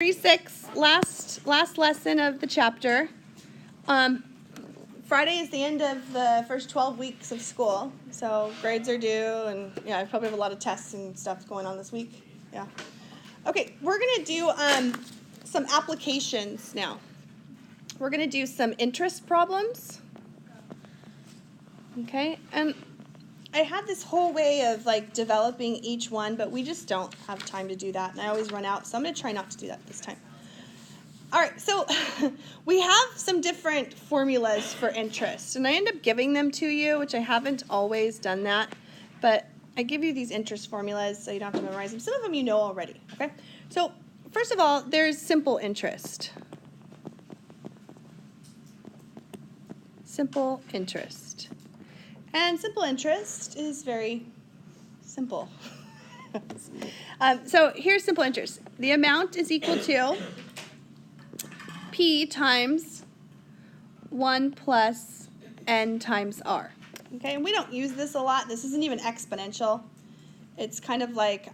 36, last lesson of the chapter. Friday is the end of the first 12 weeks of school, so grades are due, and yeah, I probably have a lot of tests and stuff going on this week. Yeah. Okay, we're gonna do some applications now. We're gonna do some interest problems. Okay, and I had this whole way of like developing each one, but we just don't have time to do that, and I always run out, so I'm going to try not to do that this time. All right, so we have some different formulas for interest, and I end up giving them to you, which I haven't always done that, but I give you these interest formulas so you don't have to memorize them. Some of them you know already, okay? So first of all, there's simple interest. Simple interest. And simple interest is very simple. So here's simple interest. The amount is equal to P times 1 plus N times R. Okay, and we don't use this a lot. This isn't even exponential. It's kind of like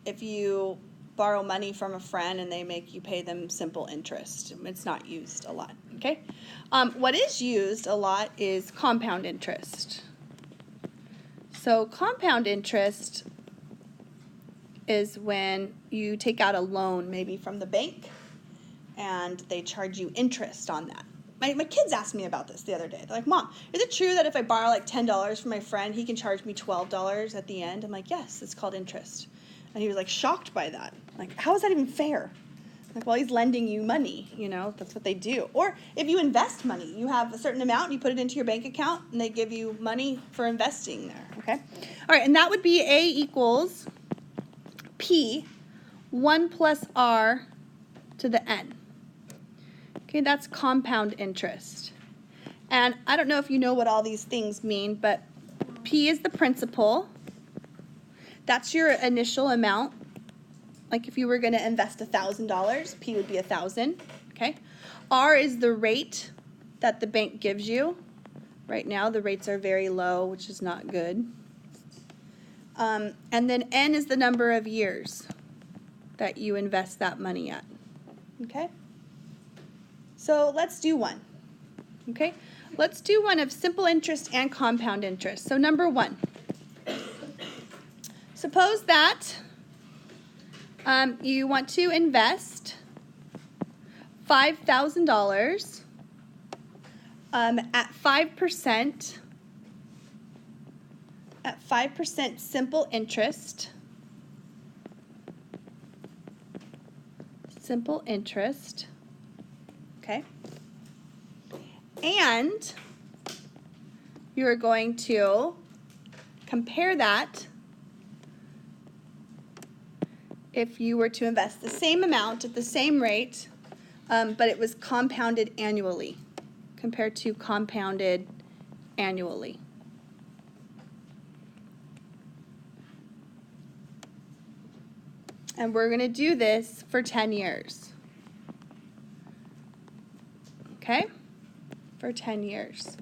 if you borrow money from a friend and they make you pay them simple interest. It's not used a lot, okay? What is used a lot is compound interest. So compound interest is when you take out a loan maybe from the bank and they charge you interest on that. My kids asked me about this the other day. They're like, Mom, is it true that if I borrow like $10 from my friend, he can charge me $12 at the end? I'm like, yes, it's called interest. And he was like shocked by that. Like, how is that even fair? Like, well, he's lending you money, you know, that's what they do. Or if you invest money, you have a certain amount, you put it into your bank account, and they give you money for investing there, okay? All right, and that would be A equals P 1 plus R to the N. Okay, that's compound interest. And I don't know if you know what all these things mean, but P is the principal. That's your initial amount. Like if you were going to invest $1,000, P would be 1,000, okay? R is the rate that the bank gives you. Right now the rates are very low, which is not good. And then N is the number of years that you invest that money at, okay? So let's do one, okay? Let's do one of simple interest and compound interest. So number 1, suppose that you want to invest $5,000 at 5% simple interest. Simple interest. Okay. And you're going to compare that if you were to invest the same amount at the same rate, but it was compounded annually, compared to compounded annually. And we're going to do this for 10 years. Okay? For 10 years.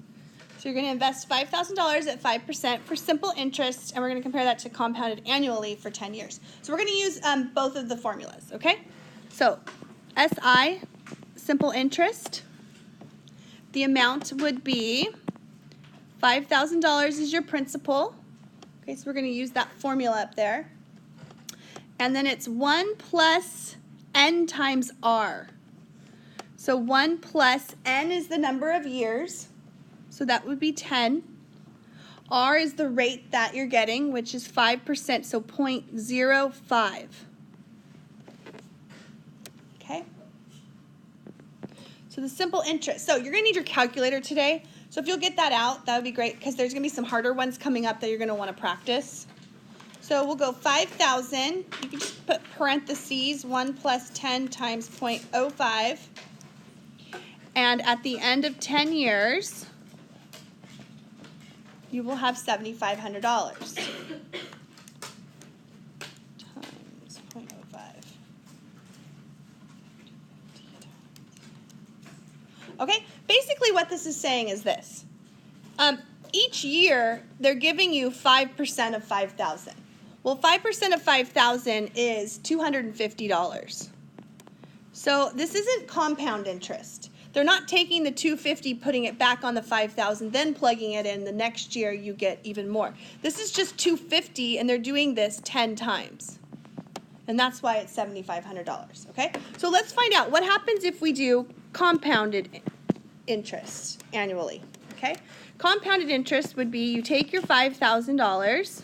So you're going to invest $5,000 at 5% for simple interest, and we're going to compare that to compounded annually for 10 years. So we're going to use both of the formulas, okay? So SI, simple interest, the amount would be $5,000 is your principal. Okay, so we're going to use that formula up there. And then it's 1 plus N times R. So 1 plus N is the number of years. So that would be 10. R is the rate that you're getting, which is 5%, so 0.05. Okay? So the simple interest. So you're going to need your calculator today. So if you'll get that out, that would be great, because there's going to be some harder ones coming up that you're going to want to practice. So we'll go 5,000. You can just put parentheses, 1 plus 10 times 0.05. And at the end of 10 years, you will have $7,500 times 0.05. Okay, basically what this is saying is this. Each year, they're giving you 5% of 5,000. Well, 5% of 5,000 is $250. So this isn't compound interest. They're not taking the 250, putting it back on the 5,000, then plugging it in. The next year you get even more. This is just 250, and they're doing this 10 times. And that's why it's $7,500, okay? So let's find out what happens if we do compounded interest annually, okay? Compounded interest would be you take your $5,000,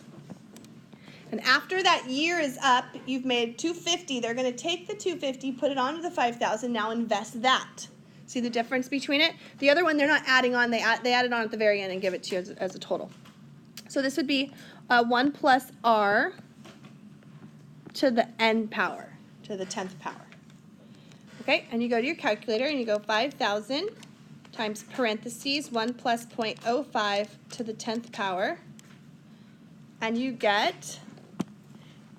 and after that year is up, you've made $250. They're going to take the $250, put it onto the $5,000, now invest that. See the difference between it? The other one, they're not adding on. They add it on at the very end and give it to you as a total. So this would be 1 plus r to the n power, to the 10th power. Okay, and you go to your calculator and you go 5,000 times parentheses 1 plus 0.05 to the 10th power, and you get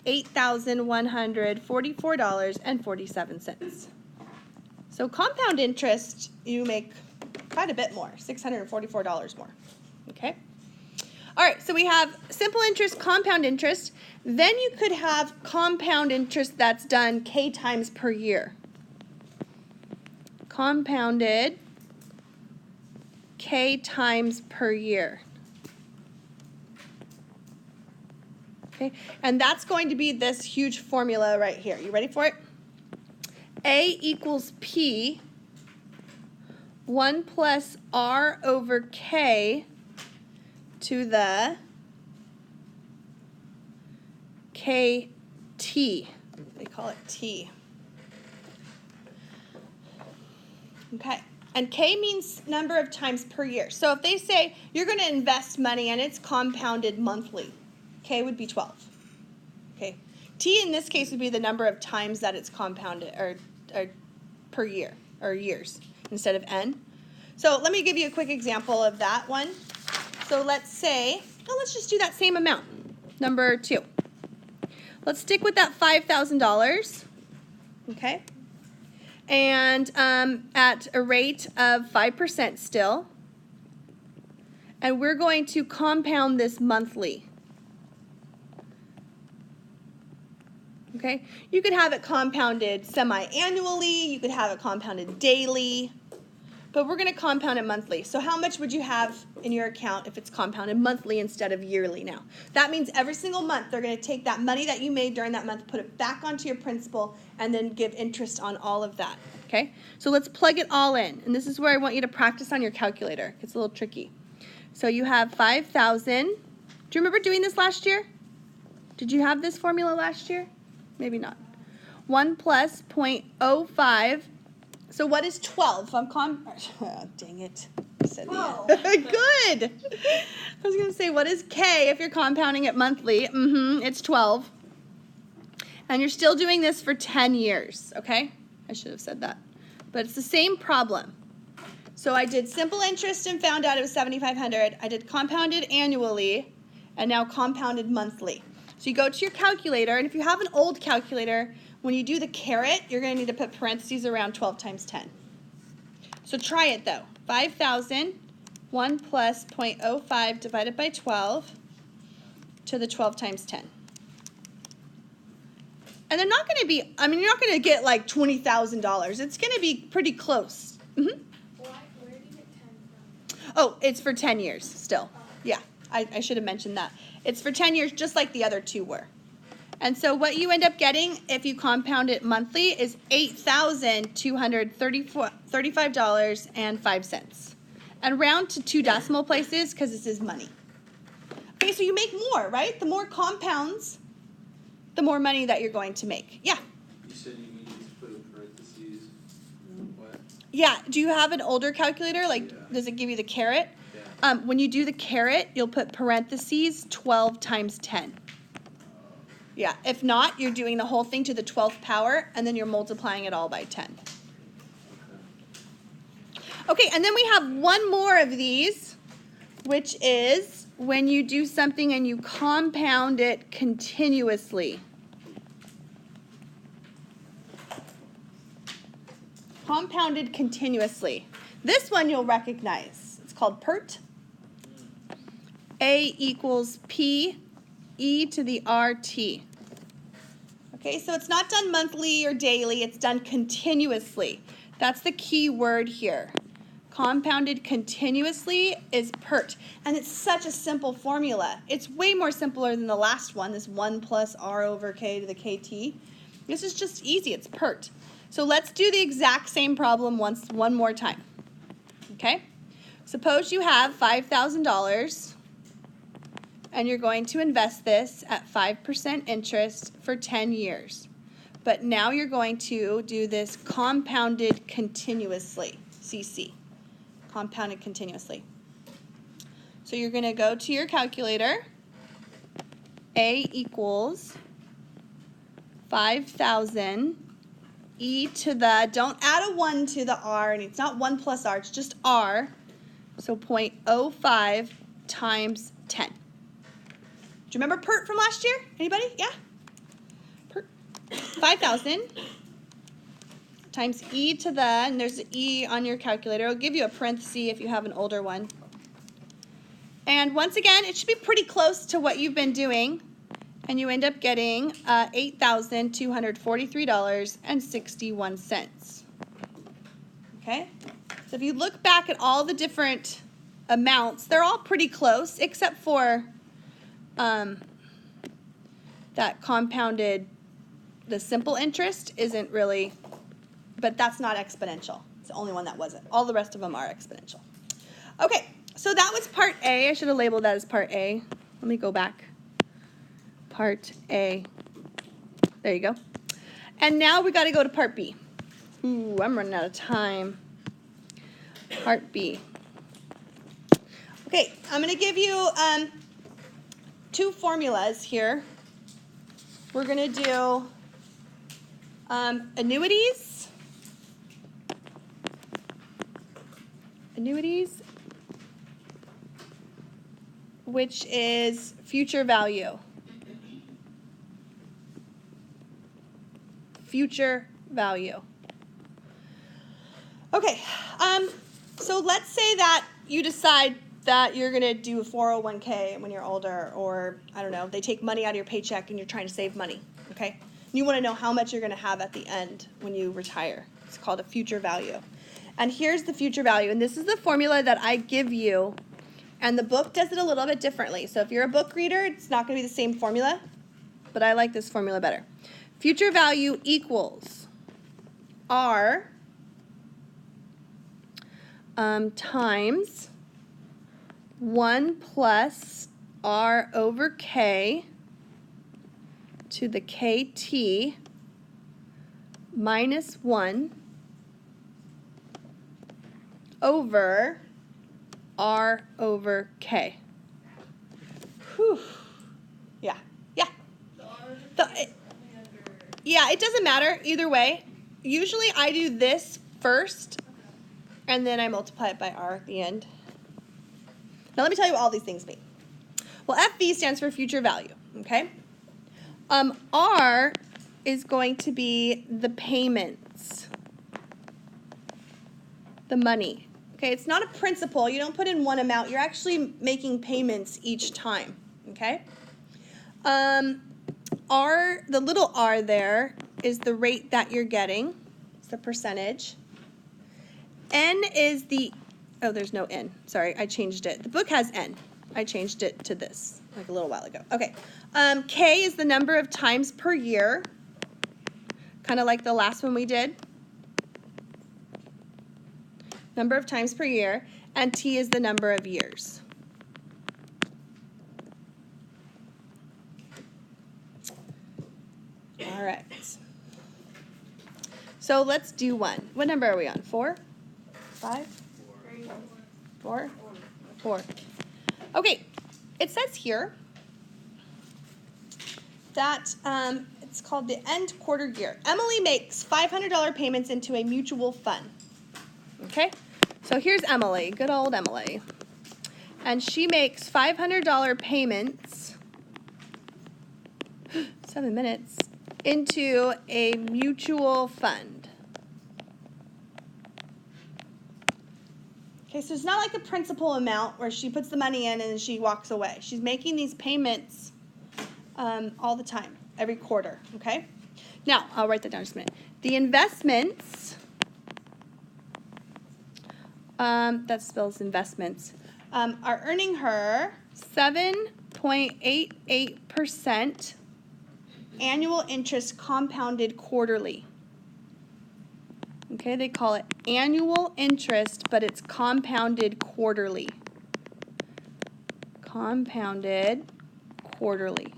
$8,144.47. So compound interest, you make quite a bit more, $644 more, okay? All right, so we have simple interest, compound interest. Then you could have compound interest that's done k times per year. Compounded k times per year. Okay, and that's going to be this huge formula right here. You ready for it? A equals P 1 plus R over K to the KT. They call it T. Okay, and K means number of times per year. So if they say you're going to invest money and it's compounded monthly, K would be 12. Okay, T in this case would be the number of times that it's compounded, or per year, or years, instead of N. So let me give you a quick example of that one. So let's say, let's just do that same amount, number 2. Let's stick with that $5,000, okay? And at a rate of 5% still. And we're going to compound this monthly. Okay? You could have it compounded semi-annually, you could have it compounded daily, but we're going to compound it monthly. So how much would you have in your account if it's compounded monthly instead of yearly now? That means every single month they're going to take that money that you made during that month, put it back onto your principal, and then give interest on all of that. Okay? So let's plug it all in. And this is where I want you to practice on your calculator. It's a little tricky. So you have 5,000. Do you remember doing this last year? Did you have this formula last year? Maybe not. 1 plus 0.05. So what is 12? Oh, dang it. I said Whoa. Good. I was going to say, what is K if you're compounding it monthly? It's 12. And you're still doing this for 10 years, okay? I should have said that. But it's the same problem. So I did simple interest and found out it was $7,500. I did compounded annually and now compounded monthly. So you go to your calculator, and if you have an old calculator, when you do the caret, you're going to need to put parentheses around 12 times 10. So try it though. 5,000, 1 plus 0.05 divided by 12 to the 12 times 10. And they're not going to be, you're not going to get like $20,000. It's going to be pretty close. Where did you get 10 from? Oh, it's for 10 years still. Yeah, I should have mentioned that. It's for 10 years just like the other two were. And so what you end up getting if you compound it monthly is $8,235.05. And round to 2 decimal places because this is money. Okay, so you make more, right? The more compounds, the more money that you're going to make. Yeah? You said you needed to put in parentheses. What? Yeah, do you have an older calculator? Like, Yeah. Does it give you the caret? Yeah. When you do the caret, you'll put parentheses 12 times 10. Yeah, if not, you're doing the whole thing to the 12th power, and then you're multiplying it all by 10. Okay, and then we have one more of these, which is when you do something and you compound it continuously. Compounded continuously. This one you'll recognize. It's called PERT. A equals P E to the RT. Okay, so it's not done monthly or daily, it's done continuously. That's the key word here. Compounded continuously is PERT. And it's such a simple formula. It's way more simpler than the last one, this 1 plus r over k to the kt. This is just easy, it's PERT. So let's do the exact same problem one more time. Okay? Suppose you have $5,000 and you're going to invest this at 5% interest for 10 years. But now you're going to do this compounded continuously, CC. Compounded continuously. So you're going to go to your calculator. A equals 5,000 e to the, don't add a 1 to the r, and it's not 1 plus r, it's just r. So 0.05 times 10. Do you remember PERT from last year? Anybody? Yeah? PERT. 5,000 times e to the, and there's an e on your calculator. It'll give you a parenthesis if you have an older one. And once again, it should be pretty close to what you've been doing. And you end up getting $8,243.61. Okay? So if you look back at all the different amounts, they're all pretty close, except for that compounded, the simple interest isn't really, but that's not exponential. It's the only one that wasn't. All the rest of them are exponential. Okay, so that was part A. I should have labeled that as part A. Let me go back. Part A. There you go. And now we got to go to part B. Ooh, I'm running out of time. Part B. Okay, I'm going to give you two formulas here. We're going to do annuities. Annuities, which is future value. Future value. Okay, so let's say that you decide that you're going to do a 401k when you're older, or, I don't know, they take money out of your paycheck and you're trying to save money, okay? You want to know how much you're going to have at the end when you retire. It's called a future value. And here's the future value, and this is the formula that I give you, and the book does it a little bit differently. So if you're a book reader, it's not going to be the same formula, but I like this formula better. Future value equals R times 1 plus R over K to the KT minus 1 over R over K. Whew. Yeah. Yeah, it doesn't matter either way. Usually I do this first, and then I multiply it by R at the end. Now let me tell you what all these things mean. Well, FV stands for future value, okay? R is going to be the payments, the money. Okay, it's not a principal. You don't put in one amount. You're actually making payments each time, okay? R, the little r there, is the rate that you're getting. It's the percentage. N is the, oh, there's no N. Sorry, I changed it. The book has N. I changed it to this like a little while ago. Okay. K is the number of times per year, kind of like the last one we did. Number of times per year. And T is the number of years. All right. So let's do one. What number are we on? 4? 5? 4? 4. Okay. It says here that it's called the end quarter year. Emily makes $500 payments into a mutual fund. Okay? So here's Emily, good old Emily. And she makes $500 payments, 7 minutes, into a mutual fund. Okay, so it's not like a principal amount where she puts the money in and then she walks away. She's making these payments all the time, every quarter, okay? Now, I'll write that down just a minute. The investments, that spells investments, are earning her 7.88% annual interest compounded quarterly. Okay, they call it annual interest, but it's compounded quarterly. Compounded quarterly.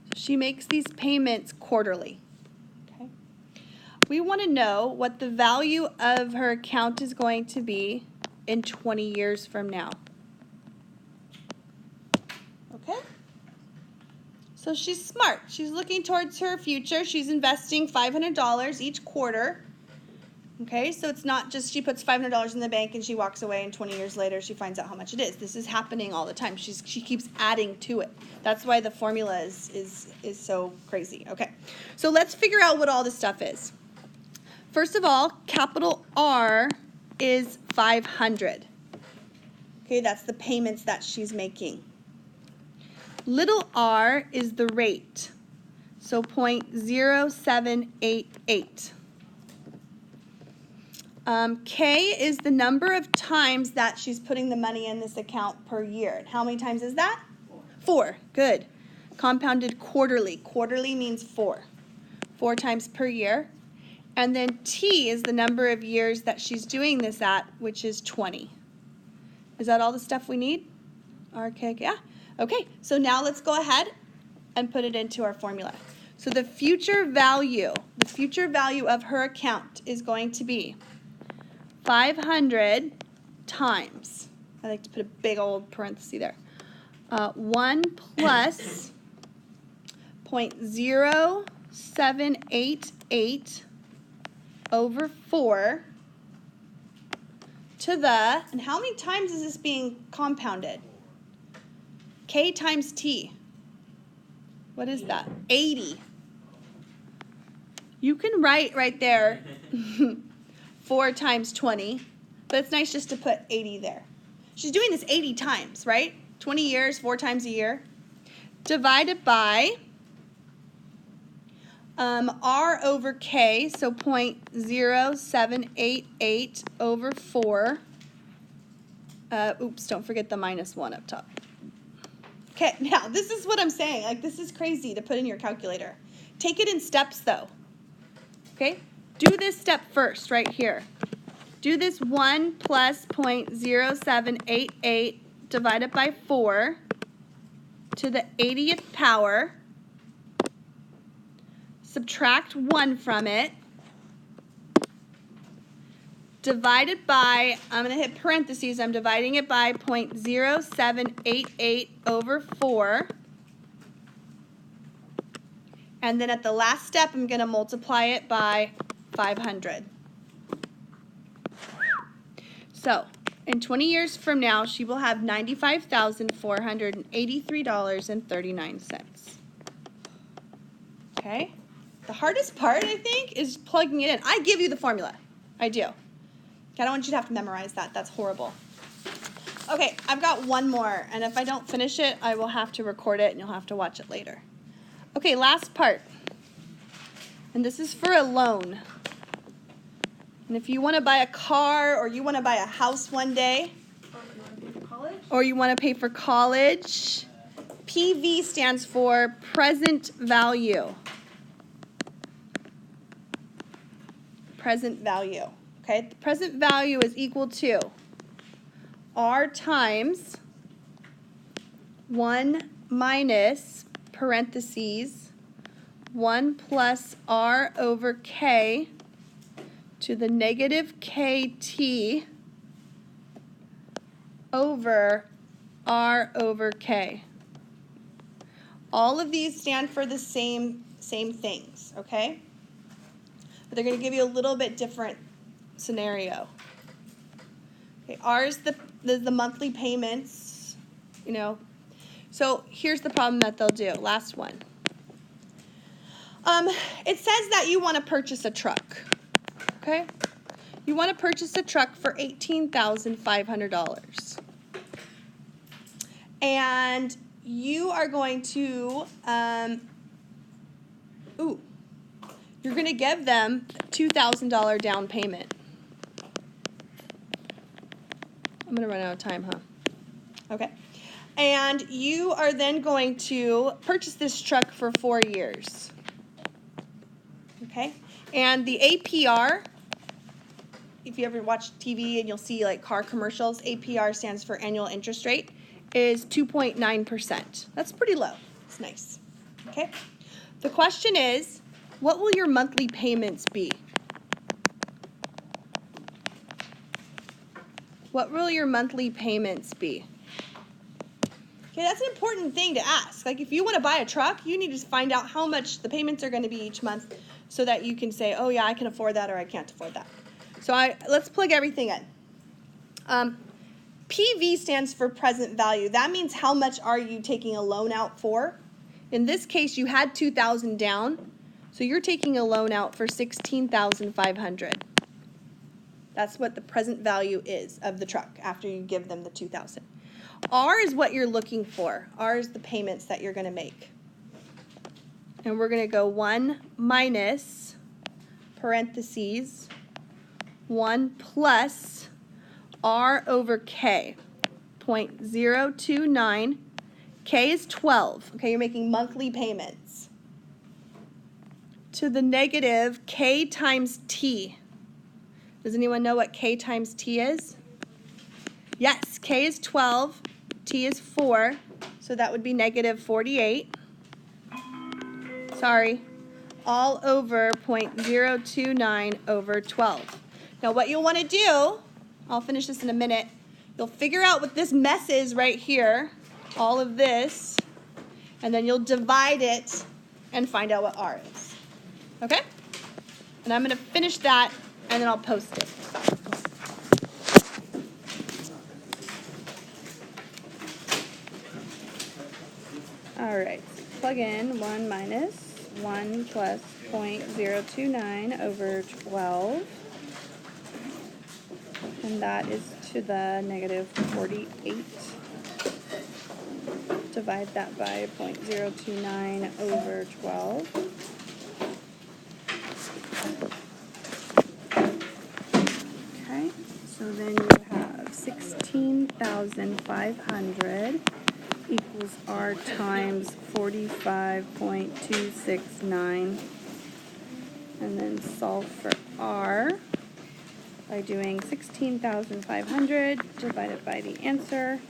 So she makes these payments quarterly. Okay. We want to know what the value of her account is going to be in 20 years from now. Okay? So she's smart. She's looking towards her future. She's investing $500 each quarter. Okay, so it's not just she puts $500 in the bank and she walks away and 20 years later she finds out how much it is. This is happening all the time. She keeps adding to it. That's why the formula is so crazy. Okay, so let's figure out what all this stuff is. First of all, capital R is 500. Okay, that's the payments that she's making. Little r is the rate, so 0.0788. K is the number of times that she's putting the money in this account per year. And how many times is that? 4. Good. Compounded quarterly. Quarterly means 4. 4 times per year. And then T is the number of years that she's doing this at, which is 20. Is that all the stuff we need? Okay, yeah. Okay, so now let's go ahead and put it into our formula. So the future value of her account is going to be 500 times, I like to put a big old parenthesis there, 1 plus 0.0788 over 4 to the, and how many times is this being compounded? K times T. What is that? 80. You can write right there 4 times 20, but it's nice just to put 80 there. She's doing this 80 times, right? 20 years, 4 times a year. Divided by R over K, so 0.0788 over 4. Oops, don't forget the minus 1 up top. Okay, now this is what I'm saying. Like, this is crazy to put in your calculator. Take it in steps, though. Okay? Do this step first, right here. Do this 1 plus 0.0788 divided by 4 to the 80th power. Subtract 1 from it. Divided by, I'm going to hit parentheses, I'm dividing it by 0.0788 over 4. And then at the last step, I'm going to multiply it by 500. So, in 20 years from now, she will have $95,483.39. Okay? The hardest part, I think, is plugging it in. I give you the formula. I do. I don't want you to have to memorize that. That's horrible. Okay, I've got one more, and if I don't finish it, I will have to record it, and you'll have to watch it later. Okay, last part. And this is for a loan. And if you want to buy a car, or you want to buy a house one day, or you want to pay for college, PV stands for present value. Present value. Okay, the present value is equal to R times 1 minus, parentheses, 1 plus R over K to the negative KT over R over K. All of these stand for the same things, okay? But they're going to give you a little bit different scenario. Okay, R is the monthly payments, you know. So here's the problem that they'll do. Last one. It says that you want to purchase a truck. Okay? You want to purchase a truck for $18,500. And you are going to you're going to give them a $2,000 down payment. I'm going to run out of time, huh? Okay. And you are then going to purchase this truck for 4 years. Okay? And the APR, if you ever watch TV and you'll see like car commercials, APR stands for annual interest rate, is 2.9%. That's pretty low. It's nice. Okay? The question is, what will your monthly payments be? What will your monthly payments be? Okay, that's an important thing to ask. Like if you want to buy a truck, you need to find out how much the payments are going to be each month so that you can say, oh yeah, I can afford that or I can't afford that. So let's plug everything in. PV stands for present value. That means how much are you taking a loan out for? In this case, you had $2,000 down, so you're taking a loan out for $16,500. That's what the present value is of the truck after you give them the $2,000. R is what you're looking for. R is the payments that you're going to make. And we're going to go 1 minus, parentheses, 1 plus R over K, 0.029. K is 12. Okay, you're making monthly payments. To the negative K times T. Does anyone know what K times T is? Yes, K is 12, T is 4, so that would be negative 48. Sorry, all over 0.029 over 12. Now what you'll want to do, I'll finish this in a minute, you'll figure out what this mess is right here, all of this, and then you'll divide it and find out what R is. Okay? And I'm going to finish that and then I'll post it. All right, plug in 1 minus 1 plus 0.029 over 12. And that is to the negative 48. Divide that by 0.029 over 12. Okay, so then you have 16,500 equals R times 45.269. And then solve for R by doing 16,500 divided by the answer.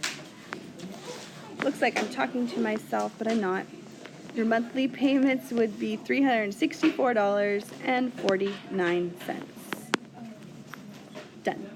Looks like I'm talking to myself, but I'm not. Your monthly payments would be $364.49. Done.